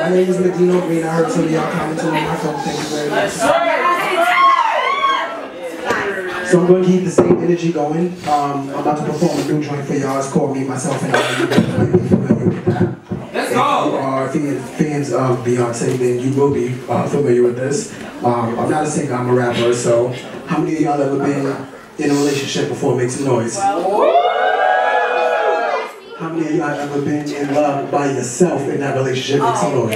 My name is Medino. I heard some of y'all commenting on my film. Thank you very much. So I'm going to keep the same energy going. I'm about to perform a new joint for y'all. It's called Me, Myself, and I. You guys might be familiar with that. Let's go! If you are fans of Beyonce, then you will be familiar with this. I'm not a singer, I'm a rapper, so how many of y'all ever been in a relationship before? Make some noise. How many of y'all ever been in love by yourself in that relationship? Make some noise. Go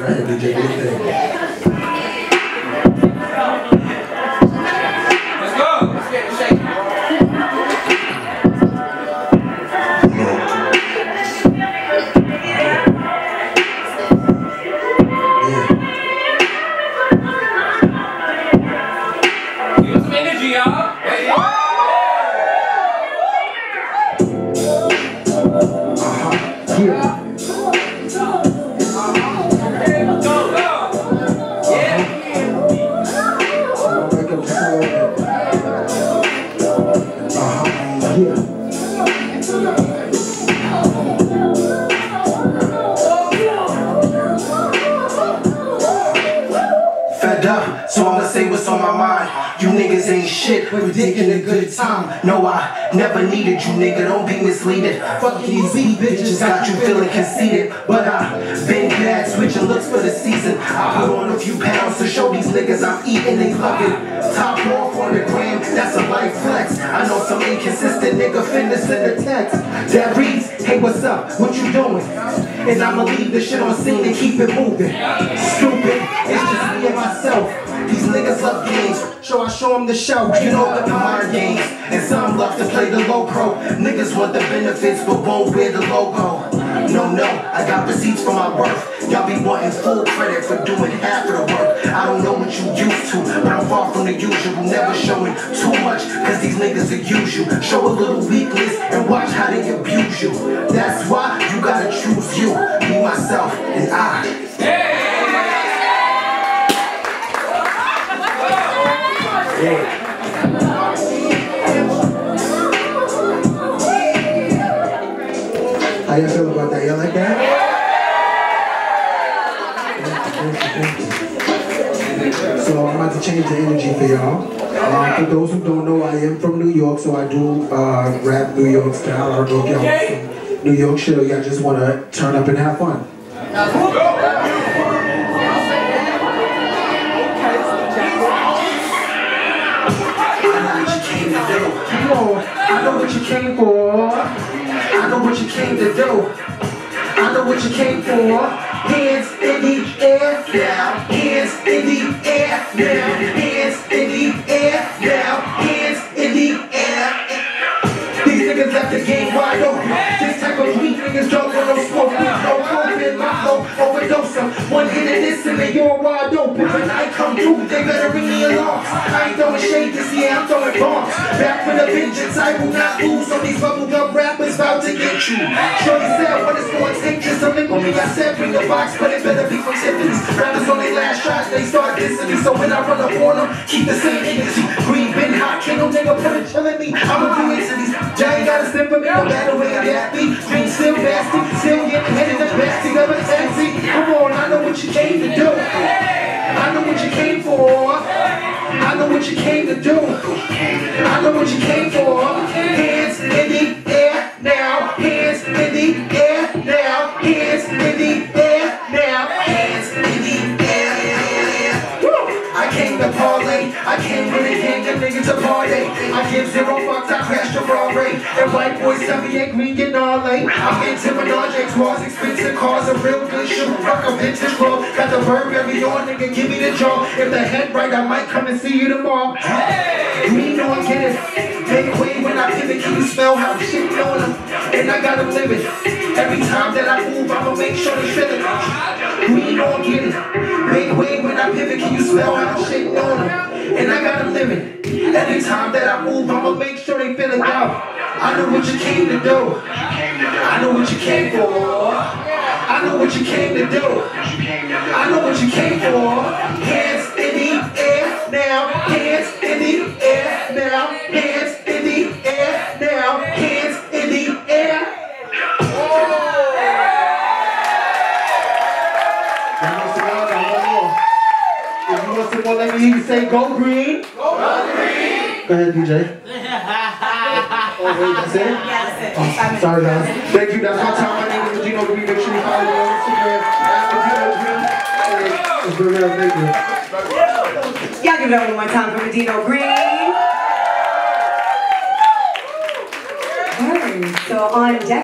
ahead, DJ, do your thing. So I'ma say what's on my mind. You niggas ain't shit, but we're taking a good time. No, I never needed you, nigga, don't be misleaded. Fuck these bitches got you feeling conceited. But I been bad, switching looks for the season. I put on a few pounds to show these niggas I'm eating, they love it. Top off on the gram, that's a light flex. I know some inconsistent nigga finna send a text that reads, hey, what's up, what you doing? And I'ma leave the shit on scene and keep it moving. Stupid, it's just me and myself. These niggas love games, so I show them the show. You know the mind games, and some love to play the low pro. Niggas want the benefits, but won't wear the logo. No, I got receipts for my worth. Y'all be wanting full credit for doing half of the work. I don't know what you used to, but I'm far from the usual. Never showing too much, cause these niggas will use you. Show a little weakness, and watch how they abuse you. That's why you gotta choose you, me, myself, and I. Yeah. How y'all feel about that? Y'all like that? So I'm about to change the energy for y'all. For those who don't know, I am from New York, so I do rap New York style. I don't know if y'all from New York shit or y'all just want to turn up and have fun. I know what you came for. I know what you came to do. I know what you came for. Hands in the air now. Hands in the air now. Hands in the air now. Hands in the air. These niggas left the game wide open. This type of weak niggas don't want no smoke. No COVID, my flow overdose them. One hit of this and they all wide open. When I come through, they better ring me alarms. I ain't throwing shade this year, I'm throwing bombs. Back for the vengeance, I will not lose. On these bubblegum rappers about to get you. Show yourself what it's going to take just to link with me. I said bring the box, but it better be from Tiffany's. Rappers on their last shots, they start dissing me. So when I run up on them, keep the same energy. Green been hot, can't no nigga put it chillin' me. I'ma do it to these. Y'all ain't gotta step for me, no matter where you at me. Dream still nasty, still getting headed the backseat of a taxi. Come on, I know what you came to do. I know what you came for. I know what you came to do. I know what you came for. Hands in the air now. Hands in the air now. Hands in the air now. Hands in the air. I came to parlay. I came with a gang of niggas to party. I give zero fucks. I crashed a Ferrari. And white boys tell me ain't green getting all late. I'm into Menage, X-Wars, expensive cars, a real good sugar rock, a vintage club. Got the Burberry on, nigga, give me the jaw. If the head right, I might come and see you tomorrow. Me know I get it. Make way when I pivot, can you smell how shit on them? And I got them living. Every time that I move, I'ma make sure they feel it. Me know I get it. Make way when I pivot, can you smell how shit on them? And I got them living. Every time that I move, I'ma make sure they feel it out. I know what you came to do. I know what you came for. I know what you came to do. I know what you came for. Hands in the air now. Hands in the air now. Hands in the air now. Hands in the air. If you want some more, let me hear you say, go green. Go green. Go ahead, DJ. Oh, wait, that's it? Yeah, that's it. Oh, sorry, guys. Thank you. That's my time. My name is Medino. Make sure you follow me on Instagram. It's been real. Thank you. Y'all give it up one more time for Medino Green. Alright, so on deck.